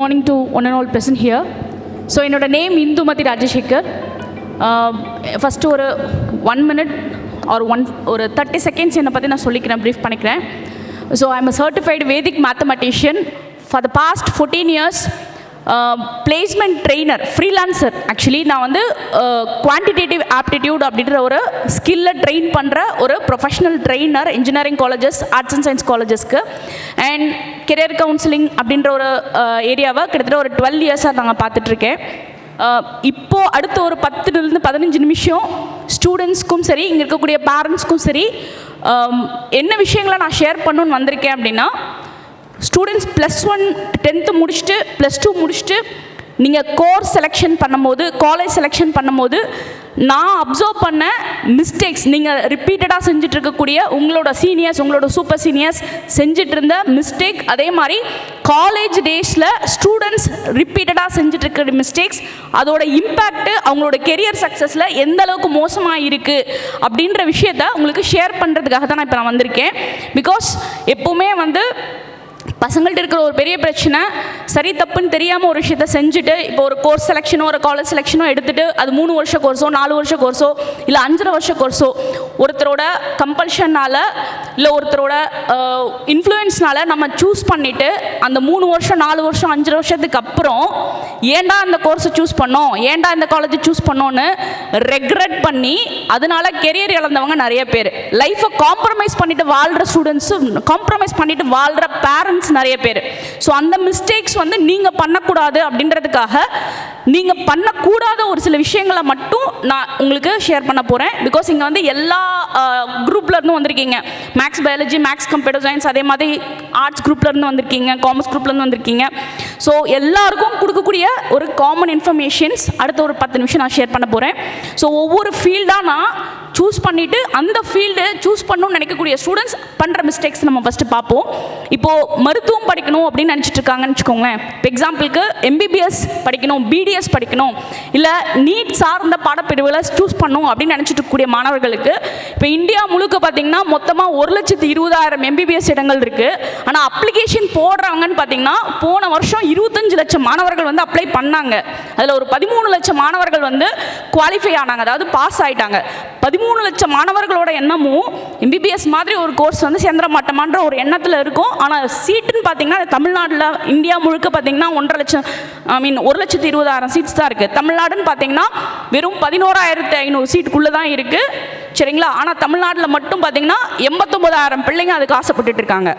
Morning to one and all present here. So, என்னோட name Indumathi Rajasekar. First ஒரு 1 minute ஒரு 30 seconds என்னை பற்றி நான் சொல்லிக்கிறேன், ப்ரீஃப் பண்ணிக்கிறேன். So I am a certified Vedic mathematician for the past 14 years. Placement trainer, freelancer. Actually நான் வந்து குவான்டிடேட்டிவ் ஆப்டிடியூட் அப்படின்ற ஒரு ஸ்கில்லை ட்ரெயின் பண்ணுற ஒரு professional trainer engineering colleges, arts and science காலேஜஸ்க்கு. அண்ட் கெரியர் கவுன்சிலிங் அப்படின்ற ஒரு ஏரியாவை கிட்டத்தட்ட ஒரு 12 years நாங்கள் பார்த்துட்ருக்கேன். இப்போது அடுத்த ஒரு 10 to 15 நிமிஷம் ஸ்டூடெண்ட்ஸ்க்கும் சரி, இங்கே இருக்கக்கூடிய பேரண்ட்ஸ்க்கும் சரி, என்ன விஷயங்களை நான் ஷேர் பண்ணணுன்னு வந்திருக்கேன் அப்படின்னா, ஸ்டூடெண்ட்ஸ் +1 10th முடிச்சுட்டு +2 முடிச்சுட்டு நீங்கள் கோர்ஸ் செலெக்ஷன் பண்ணும்போது, காலேஜ் செலெக்ஷன் பண்ணும்போது நான் அப்சர்வ் பண்ண மிஸ்டேக்ஸ், நீங்கள் ரிப்பீட்டடாக செஞ்சுட்டு இருக்கக்கூடிய உங்களோட சீனியர்ஸ், உங்களோட சூப்பர் சீனியர்ஸ் செஞ்சுட்டு இருந்த மிஸ்டேக், அதே மாதிரி காலேஜ் டேஸில் ஸ்டூடெண்ட்ஸ் ரிப்பீட்டடாக செஞ்சுட்டு இருக்கிற மிஸ்டேக்ஸ், அதோட இம்பேக்ட்டு அவங்களோட கெரியர் சக்ஸஸில் எந்த அளவுக்கு மோசமாக இருக்குது அப்படின்ற விஷயத்த உங்களுக்கு ஷேர் பண்ணுறதுக்காக தான் நான் இப்போ நான் வந்திருக்கேன். பிகாஸ் எப்போவுமே வந்து பசங்கள்ட்ட இருக்கிற ஒரு பெரிய பிரச்சனை, சரி தப்புன்னு தெரியாமல் ஒரு விஷயத்த செஞ்சுட்டு, இப்போ ஒரு கோர்ஸ் செலெக்ஷனோ ஒரு காலேஜ் செலெக்ஷனோ எடுத்துகிட்டு அது 3 வருஷ கோர்ஸோ 4 வருஷ கோர்ஸோ இல்லை 5.5 வருஷ கோர்ஸோ ஒருத்தரோட கம்பல்ஷனால் இல்லை ஒருத்தரோட இன்ஃப்ளூயன்ஸ்னால் நம்ம சூஸ் பண்ணிவிட்டு அந்த 3 வருஷம் 4 வருஷம் 5 வருஷத்துக்கு அப்புறம் ஏன்டா இந்த கோர்ஸை சூஸ் பண்ணோம், ஏன்டா இந்த காலேஜை சூஸ் பண்ணோன்னு ரெக்ரெட் பண்ணி அதனால கெரியர் இழந்தவங்க நிறைய பேர். லைஃப்பை காம்ப்ரமைஸ் பண்ணிட்டு வாழ்கிற ஸ்டூடெண்ட்ஸும், காம்ப்ரமைஸ் பண்ணிட்டு வாழ்கிற பேரண்ட்ஸ் நிறைய பேர். ஸோ அந்த மிஸ்டேக்ஸ் வந்து நீங்கள் பண்ணக்கூடாது அப்படின்றதுக்காக நீங்கள் பண்ணக்கூடாத ஒரு சில விஷயங்களை மட்டும் நான் உங்களுக்கு ஷேர் பண்ண போகிறேன். பிகாஸ் இங்கே வந்து எல்லா குரூப்லேருந்து வந்திருக்கீங்க, maths biology, maths computer science, அதே மாதிரி ஆர்ட்ஸ் குரூப்லேருந்து வந்திருக்கீங்க, காமர்ஸ் குரூப்லேருந்து வந்திருக்கீங்க. ஸோ எல்லாருக்கும் கொடுக்கக்கூடிய ஒரு காமன் இன்ஃபர்மேஷன்ஸ் அடுத்த ஒரு 10 நிமிஷம் நான் ஷேர் பண்ண போகிறேன். ஸோ ஒவ்வொரு ஃபீல்டாக நான் சூஸ் பண்ணிவிட்டு அந்த ஃபீல்டு சூஸ் பண்ணணும்னு நினைக்கக்கூடிய ஸ்டூடெண்ட்ஸ் பண்ணுற மிஸ்டேக்ஸ் நம்ம ஃபஸ்ட்டு பார்ப்போம். இப்போது மருத்துவம் படிக்கணும் அப்படின்னு நினச்சிட்டு இருக்காங்கன்னு வச்சுக்கோங்களேன். இப்போ எக்ஸாம்பிளுக்கு எம்பிபிஎஸ் படிக்கணும், பிடிஎஸ் படிக்கணும், இல்லை நீட் சார்ந்த பாடப்பிரிவுகளை சூஸ் பண்ணணும் அப்படின்னு நினச்சிட்டு இருக்கக்கூடிய மாணவர்களுக்கு இப்போ இந்தியா முழுக்க பார்த்திங்கன்னா மொத்தமாக 1,20,000 எம்பிபிஎஸ் இடங்கள் இருக்குது. ஆனால் அப்ளிகேஷன் போடுறாங்கன்னு பார்த்திங்கன்னா போன வருஷம் 25 லட்சம் மாணவர்கள் வந்து அப்ளை பண்ணாங்க. அதில் ஒரு 13 லட்சம் மாணவர்கள் வந்து குவாலிஃபை ஆனாங்க, அதாவது பாஸ் ஆகிட்டாங்க. 13 லட்சம் மாணவர்களோட எண்ணமும் எம்பிபிஎஸ் மாதிரி ஒரு கோர்ஸ் வந்து சேர்ந்துட மாட்டோமான்ற ஒரு எண்ணத்தில் இருக்கும். ஆனால் சீட்டுன்னு பார்த்தீங்கன்னா தமிழ்நாட்டில் இந்தியா முழுக்க பார்த்தீங்கன்னா 1,20,000 சீட்ஸ் தான் இருக்குது. தமிழ்நாடுன்னு பார்த்தீங்கன்னா வெறும் 11,500 சீட்டுக்குள்ளே தான் இருக்குது, சரிங்களா? ஆனால் தமிழ்நாட்டில் மட்டும் பார்த்தீங்கன்னா 89,000 பிள்ளைங்க அதுக்கு ஆசைப்பட்டுட்டு இருக்காங்க.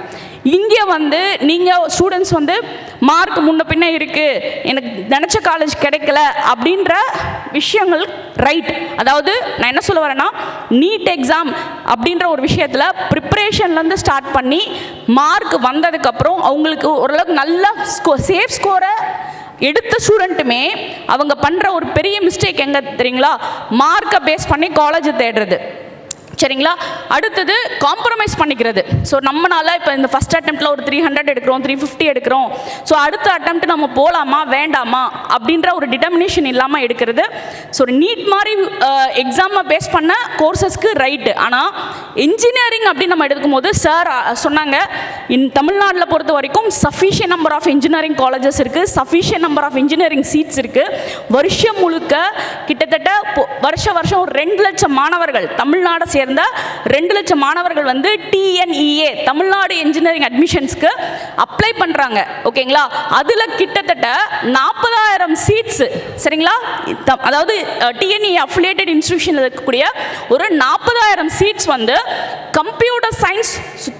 இங்கே வந்து நீங்கள் ஸ்டூடெண்ட்ஸ் வந்து மார்க் முன்ன பின்ன இருக்குது, எனக்கு நினச்ச காலேஜ் கிடைக்கல அப்படின்ற விஷயங்கள் ரைட். அதாவது நான் என்ன சொல்ல வரேன்னா, நீட் எக்ஸாம் அப்படின்ற ஒரு விஷயத்தில் ப்ரிப்பரேஷன்லேருந்து ஸ்டார்ட் பண்ணி மார்க் வந்ததுக்கப்புறம் அவங்களுக்கு ஓரளவுக்கு நல்ல சேஃப் ஸ்கோரை எடுத்த ஸ்டூடெண்ட்டுமே அவங்க பண்ணுற ஒரு பெரிய மிஸ்டேக் எங்கே தெரியுங்களா? மார்க்கை பேஸ் பண்ணி காலேஜை தேடுறது, சரிங்களா? அடுத்தது காம்ப்ரமைஸ் பண்ணிக்கிறது. ஸோ நம்மளால் இப்போ இந்த ஃபஸ்ட் அட்டெம்ப்டில் ஒரு 300 எடுக்கிறோம், 350 எடுக்கிறோம், ஸோ அடுத்த அட்டெம்ப்ட் நம்ம போகலாமா வேண்டாமா அப்படின்ற ஒரு டிட்டர்மினேஷன் இல்லாமல் எடுக்கிறது. ஸோ ஒரு நீட் மாதிரி எக்ஸாமை பேஸ் பண்ண கோர்சஸ்க்கு ரைட்டு. ஆனால் இன்ஜினியரிங் அப்படின்னு நம்ம எடுக்கும்போது சார் சொன்னாங்க, தமிழ்நாட்டில் பொறுத்த வரைக்கும் sufficient number of engineering colleges இருக்குது, sufficient number of engineering seats இருக்குது. வருஷம் முழுக்க கிட்டத்தட்ட வருஷம் 2 லட்சம் மாணவர்கள், தமிழ்நாடை சேர்ந்த 2 லட்சம் மாணவர்கள் வந்து TNEA தமிழ்நாடு இன்ஜினியரிங் அட்மிஷன்ஸ்க்கு அப்ளை பண்ணுறாங்க, ஓகேங்களா? அதில் கிட்டத்தட்ட 40,000 சீட்ஸ், சரிங்களா? அதாவது TNEA அஃபிலியேட்டட் இன்ஸ்டிடியூஷனில் இருக்கக்கூடிய ஒரு 40,000 சீட்ஸ் வந்து கம்ப்யூட்டர் சயின்ஸ்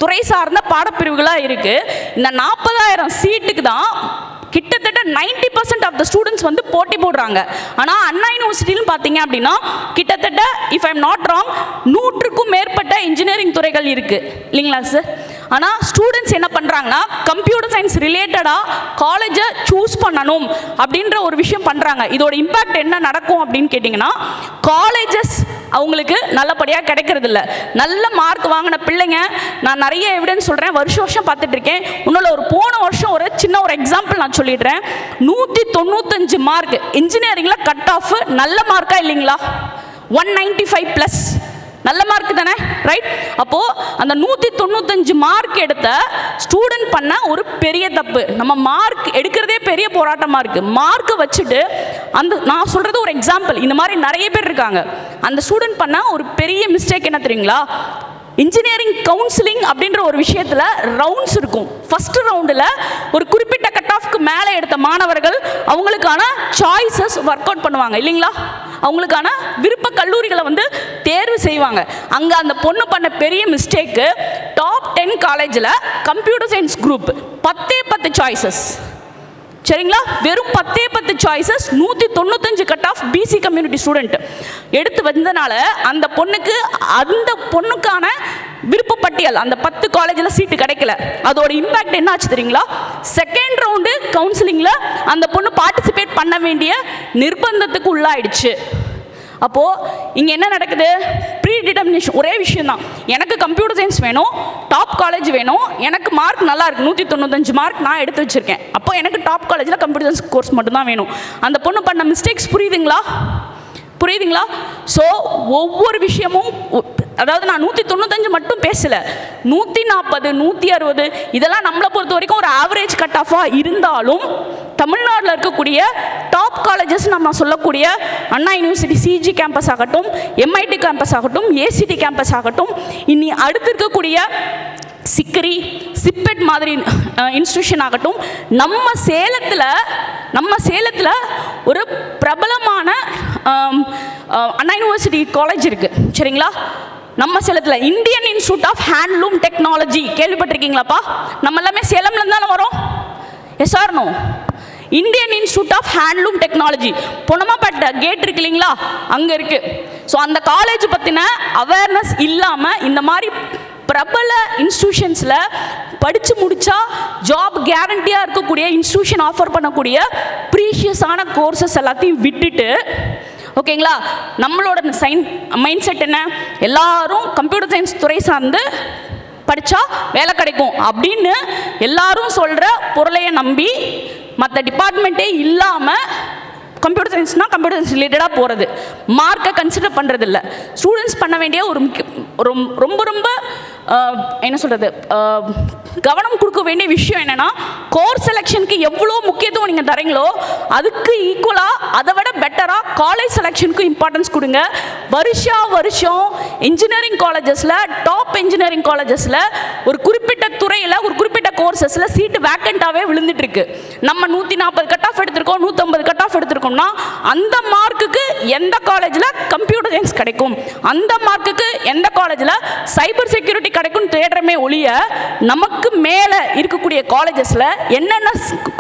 துறை சார்ந்த பாடப்பிரிவுகளாக இருக்குது. இந்த 40,000 சீட்டுக்கு தான் கிட்டத்தட்ட 90% ஆஃப் த ஸ்டூடெண்ட்ஸ் வந்து போட்டி போடுறாங்க. ஆனால் அண்ணா யூனிவர்சிட்டின்னு பார்த்தீங்க அப்படின்னா கிட்டத்தட்ட if I am not wrong 100க்கும் மேற்பட்ட இன்ஜினியரிங் துறைகள் இருக்குது, இல்லைங்களா சார்? ஆனால் ஸ்டூடெண்ட்ஸ் என்ன பண்ணுறாங்கன்னா கம்ப்யூட்டர் சயின்ஸ் ரிலேட்டடாக காலேஜை சூஸ் பண்ணணும் அப்படின்ற ஒரு விஷயம் பண்ணுறாங்க. இதோட இம்பேக்ட் என்ன நடக்கும் அப்படின்னு கேட்டிங்கன்னா, காலேஜஸ் அவங்களுக்கு நல்லபடியாக கிடைக்கிறது இல்லை. நல்ல மார்க் வாங்கின பிள்ளைங்க, நான் நிறைய எவிடன்ஸ் சொல்கிறேன், வருஷம் பார்த்துட்ருக்கேன். இன்னொரு ஒரு போன வருஷம் ஒரு சின்ன ஒரு எக்ஸாம்பிள் நான் சொல்லிடுறேன். 195 மார்க் இன்ஜினியரிங்கில் கட் ஆஃப் நல்ல மார்க்கா இல்லைங்களா? 195+, நல்ல மார்க் தானே, ரைட்? அப்போது அந்த 195 மார்க் எடுத்த ஸ்டூடெண்ட் பண்ண ஒரு பெரிய தப்பு. நம்ம மார்க் எடுக்கிறதே பெரிய போராட்டமாக இருக்குது. மார்க்கை வச்சுட்டு நான் சொல்கிறது ஒரு எக்ஸாம்பிள், இந்த மாதிரி நிறைய பேர் இருக்காங்க. அந்த ஸ்டூடெண்ட் பண்ண ஒரு பெரிய மிஸ்டேக் என்ன தெரியுங்களா? இன்ஜினியரிங் கவுன்சிலிங் அப்படின்ற ஒரு விஷயத்தில் ரவுண்ட்ஸ் இருக்கும். ஃபர்ஸ்ட் ரவுண்டில் ஒரு குறிப்பிட்ட கட் ஆஃப்க்கு மேலே எடுத்த மாணவர்கள் அவங்களுக்கான சாய்ஸஸ் ஒர்க் அவுட் பண்ணுவாங்க இல்லைங்களா? அவங்களுக்கான விருப்ப கல்லூரிகளை வந்து தேர்வு செய்வாங்க. அங்கே அந்த பொண்ணு பண்ண பெரிய மிஸ்டேக்கு, டாப் 10 காலேஜில் கம்ப்யூட்டர் சயின்ஸ் குரூப் 10 சாய்ஸஸ், சரிங்களா? வெறும் 10 choices, 195 cut off BC community student எடுத்து வந்தனால அந்த பொண்ணுக்கான விருப்பப்பட்டியல் அந்த 10 காலேஜில் சீட்டு கிடைக்கல. அதோட இம்பேக்ட் என்ன ஆச்சு தெரியுங்களா? செகண்ட் ரவுண்டு கவுன்சிலிங்கில் அந்த பொண்ணு பார்ட்டிசிபேட் பண்ண வேண்டிய நிர்பந்தத்துக்கு உள்ளாயிடுச்சு. அப்போது இங்கே என்ன நடக்குது? Pre determination. ஒரே விஷயம் தான், எனக்கு கம்ப்யூட்டர் சயின்ஸ் வேணும், டாப் காலேஜ் வேணும், எனக்கு மார்க் நல்லா இருக்குது, 195 மார்க் நான் எடுத்து வச்சுருக்கேன், அப்போ எனக்கு டாப் காலேஜில் கம்ப்யூட்டர் சயின்ஸ் கோர்ஸ் மட்டும்தான் வேணும். அந்த பொண்ணு பண்ண மிஸ்டேக்ஸ் புரியுதுங்களா? ஸோ ஒவ்வொரு விஷயமும், அதாவது நான் 195 மட்டும் பேசலை, 140, 160 இதெல்லாம் நம்மளை பொறுத்த வரைக்கும் ஒரு ஆவரேஜ் கட் ஆஃபாக இருந்தாலும் தமிழ்நாட்டில் இருக்கக்கூடிய டாப் காலேஜஸ் நம்ம சொல்லக்கூடிய அண்ணா யூனிவர்சிட்டி சிஜி கேம்பஸ் ஆகட்டும், எம்ஐடி கேம்பஸ் ஆகட்டும், ஏசிடி கேம்பஸ் ஆகட்டும், இனி அடுத்து இருக்கக்கூடிய சிக்கரி, சிப்பெட் மாதிரி இன்ஸ்டியூஷன் ஆகட்டும், நம்ம சேலத்தில் ஒரு பிரபலமான அண்ணா யூனிவர்சிட்டி காலேஜ் இருக்குது, சரிங்களா? நம்ம சேலத்தில் Indian institute of handloom technology கேள்விப்பட்டிருக்கீங்களாப்பா? நம்ம எல்லாமே சேலம்லேருந்து தானே வரோம். Yes or no? Indian institute of handloom technology Ponnammapettai gate இருக்கு இல்லைங்களா, அங்கே இருக்குது. ஸோ அந்த காலேஜ் பற்றின அவேர்னஸ் இல்லாமல் இந்த மாதிரி பிரபல இன்ஸ்டியூஷன்ஸில் படித்து முடித்தா ஜாப் கேரண்டியாக இருக்கக்கூடிய இன்ஸ்டியூஷன் ஆஃபர் பண்ணக்கூடிய ப்ரீஷியஸான கோர்சஸ் எல்லாத்தையும் விட்டுட்டு, ஓகேங்களா, நம்மளோட மைண்ட் செட் என்ன? எல்லாரும் கம்ப்யூட்டர் சயின்ஸ் துறை சார்ந்து படித்தா வேலை கிடைக்கும் அப்படின்னு எல்லாரும் சொல்கிற பொருளையை நம்பி மற்ற டிபார்ட்மெண்ட்டே இல்லாமல் கம்ப்யூட்டர் சயின்ஸ்னால் கம்ப்யூட்டர் சயின்ஸ் ரிலேட்டடாக போகிறது, மார்க்கை கன்சிடர் பண்ணுறதில்ல. ஸ்டூடெண்ட்ஸ் பண்ண வேண்டிய ரொம்ப ரொம்ப என்ன சொல்கிறது, கவனம் கொடுக்க வேண்டிய விஷயம் என்னென்னா, கோர்ஸ் செலெக்ஷனுக்கு எவ்வளோ முக்கியத்துவம் நீங்கள் தரீங்களோ அதுக்கு ஈக்குவலாக அதை விட பெட்டராக காலேஜ் செலெக்ஷனுக்கு இம்பார்ட்டன்ஸ் கொடுங்க. வருஷம் இன்ஜினியரிங் காலேஜஸில், டாப் இன்ஜினியரிங் காலேஜஸில் ஒரு குறிப்பிட்ட துறையில் ஒரு குறிப்பிட்ட கோர்சஸில் சீட்டு வேக்கண்ட்டாகவே விழுந்துட்டு இருக்கு. நம்ம 140 கட் ஆஃப் எடுத்திருக்கோம், 150 கட் ஆஃப் எடுத்திருக்கோம்னா அந்த மார்க்குக்கு எந்த காலேஜில் கம்ப்யூட்டர் சயின்ஸ் கிடைக்கும், அந்த மார்க்குக்கு எந்த காலேஜில் சைபர் செக்யூரிட்டி கிடைக்கும் தேடுறமே ஒழிய நமக்கு மேலே இருக்கக்கூடிய காலேஜஸில் என்னென்ன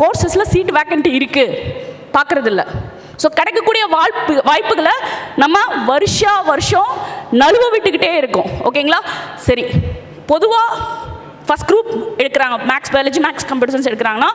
கோர்சஸில் சீட் வேக்கன்ட்டி இருக்குது பார்க்குறதில்ல. ஸோ கிடைக்கக்கூடிய வாய்ப்புகளை நம்ம வருஷம் நழுவ விட்டுக்கிட்டே இருக்கோம். ஓகேங்களா? சரி, பொதுவாக ஃபஸ்ட் குரூப் எடுக்கிறாங்க, maths biology, maths computer science எடுக்கிறாங்கன்னா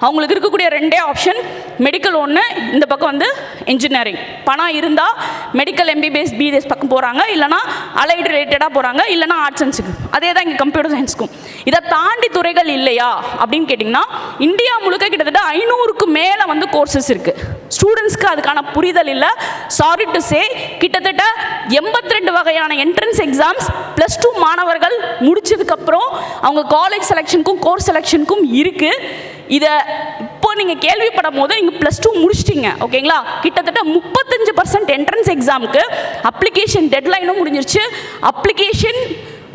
அவங்களுக்கு இருக்கக்கூடிய ரெண்டே ஆப்ஷன், மெடிக்கல் ஒன்று, இந்த பக்கம் வந்து இன்ஜினியரிங். பணம் இருந்தால் மெடிக்கல் எம்பிபிஎஸ் பிஎஸ் பக்கம் போகிறாங்க, இல்லைனா அலைடு ரிலேட்டடாக போகிறாங்க, இல்லைனா ஆர்ட்ஸ் சயின்ஸுக்கு. அதே தான் இங்கே கம்ப்யூட்டர் சயின்ஸுக்கும். இதை தாண்டி துறைகள் இல்லையா அப்படின்னு கேட்டிங்கன்னா, இந்தியா முழுக்க கிட்டத்தட்ட 500க்கு மேலே வந்து கோர்சஸ் இருக்குது. ஸ்டூடெண்ட்ஸ்க்கு அதுக்கான புரிதல் இல்லை. சாரி டு சே, கிட்டத்தட்ட 82 வகையான என்ட்ரன்ஸ் எக்ஸாம்ஸ் +2 மாணவர்கள் முடிச்சதுக்கப்புறம் அவங்க காலேஜ் செலெக்ஷனுக்கும் கோர்ஸ் செலெக்ஷனுக்கும் இருக்குது. இதை இப்போ நீங்கள் கேள்விப்படும் போது நீங்கள் +2 முடிச்சிட்டிங்க, ஓகேங்களா? கிட்டத்தட்ட 35% என்ட்ரன்ஸ் எக்ஸாமுக்கு அப்ளிகேஷன் டெட்லைனும் முடிஞ்சிருச்சு, அப்ளிகேஷன்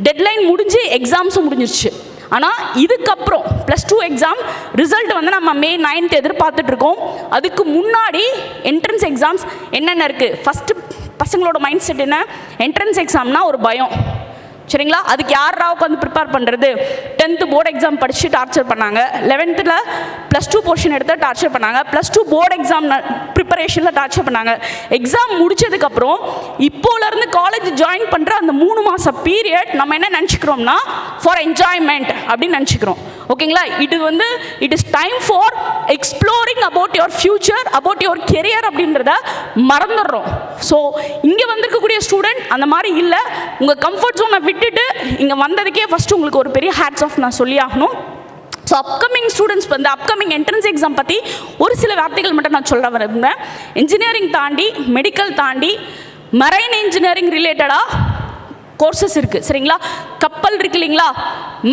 டெட்லைன் முடிஞ்சு எக்ஸாம்ஸும் முடிஞ்சிருச்சு. ஆனால் இதுக்கப்புறம் +2 எக்ஸாம் ரிசல்ட் வந்து நம்ம May 9 எதிர்பார்த்துட்ருக்கோம். அதுக்கு முன்னாடி என்ட்ரன்ஸ் எக்ஸாம்ஸ் என்னென்ன இருக்குது? ஃபஸ்ட்டு பசங்களோட மைண்ட் செட் என்ன? என்ட்ரன்ஸ் எக்ஸாம்னா ஒரு பயம், சரிங்களா? அதுக்கு யாரா உட்காந்து ப்ரிப்பேர் பண்ணுறது? 10th போர்டு எக்ஸாம் படித்து டார்ச்சர் பண்ணாங்க, 11th +2 போர்ஷன் எடுத்து டார்ச்சர் பண்ணாங்க, +2 போர்டு எக்ஸாம் ப்ரிப்பரேஷனில் டார்ச்சர் பண்ணாங்க. எக்ஸாம் முடிச்சதுக்கப்புறம் இப்போலேருந்து காலேஜ் ஜாயின் பண்ணுற அந்த 3 மாத பீரியட் நம்ம என்ன நினச்சிக்கிறோம்னா ஃபார் என்ஜாய்மெண்ட் அப்படின்னு நினச்சிக்கிறோம். ஓகேங்களா? It is time for exploring about your future, about your career அப்படின்றத மறந்துடுறோம். ஸோ இங்கே வந்திருக்கக்கூடிய ஸ்டூடெண்ட் அந்த மாதிரி இல்லை. உங்கள் கம்ஃபர்ட் ஜோனை விட்டுட்டு இங்கே வந்ததுக்கே ஃபஸ்ட்டு உங்களுக்கு ஒரு பெரிய ஹேட்ஸ் ஆஃப் நான் சொல்லி ஆகணும். ஸோ அப்கமிங் ஸ்டூடெண்ட்ஸ் வந்து அப்கமிங் என்ட்ரன்ஸ் எக்ஸாம் பற்றி ஒரு சில வார்த்தைகள் மட்டும் நான் சொல்ல விரும்புகிறேன். இன்ஜினியரிங் தாண்டி, மெடிக்கல் தாண்டி, மரைன் இன்ஜினியரிங் ரிலேட்டடாக கோர்சஸ் இருக்குது சரிங்களா. கப்பல் இருக்கு இல்லைங்களா,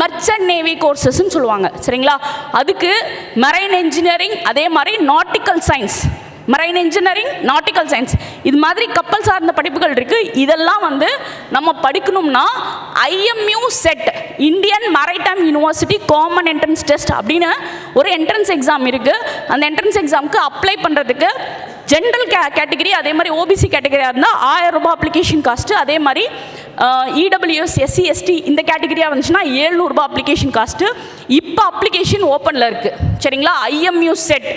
மர்ச்சன்ட் நேவி கோர்சஸ்ன்னு சொல்லுவாங்க சரிங்களா. அதுக்கு மெரைன் இன்ஜினியரிங், அதே மாதிரி nautical science, marine engineering, nautical science, இது மாதிரி கப்பல் சார்ந்த படிப்புகள் இருக்குது. இதெல்லாம் வந்து நம்ம படிக்கணும்னா IMU set, Indian maritime university common entrance test அப்படின்னு ஒரு என்ட்ரன்ஸ் எக்ஸாம் இருக்குது. அந்த என்ட்ரன்ஸ் எக்ஸாமுக்கு அப்ளை பண்ணுறதுக்கு ஜென்ரல் கேட்டகரி அதே மாதிரி OBC கேட்டகரியாக இருந்தால் 1000 ரூபாய் அப்ளிகேஷன் காஸ்ட்டு, அதே மாதிரி EWS SC ST இந்த கேட்டகரியாக வந்துச்சுன்னா 700 ரூபாய் அப்ளிகேஷன் காஸ்ட்டு. இப்போ அப்ளிகேஷன் ஓப்பனில் இருக்குது சரிங்களா. IMU செட்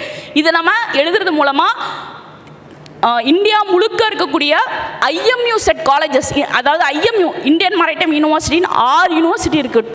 இது நம்ம எழுதுறது மூலமாக இந்தியா முழுக்க இருக்கக்கூடிய IMU செட் காலேஜஸ், அதாவது IMU இந்தியன் மேரிடைம் யூனிவர்சிட்டின்னு 6 யூனிவர்சிட்டி இருக்குது.